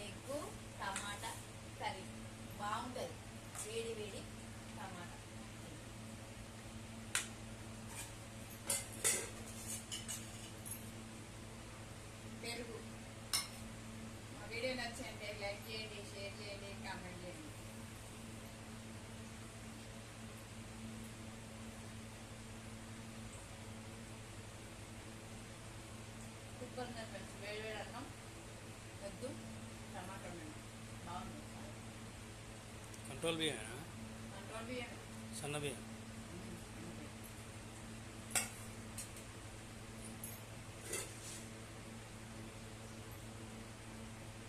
Egg టమాటా curry బాగుంటుంది. వేడి వేడి టమాటా పెరుగు. మా వీడియో నచ్చింటే లైక్ చేయండి, షేర్ చేయండి, కామెంట్ చేయండి. సూపర్ ఉంది ఫ్రెండ్స్. వేడి వేడి అన్నం, ఎగ్గు టమాటా బాగుంది. కంట్రోల్ బియ్యం, కంట్రోల్ బియ్యం, సన్న బియ్యం.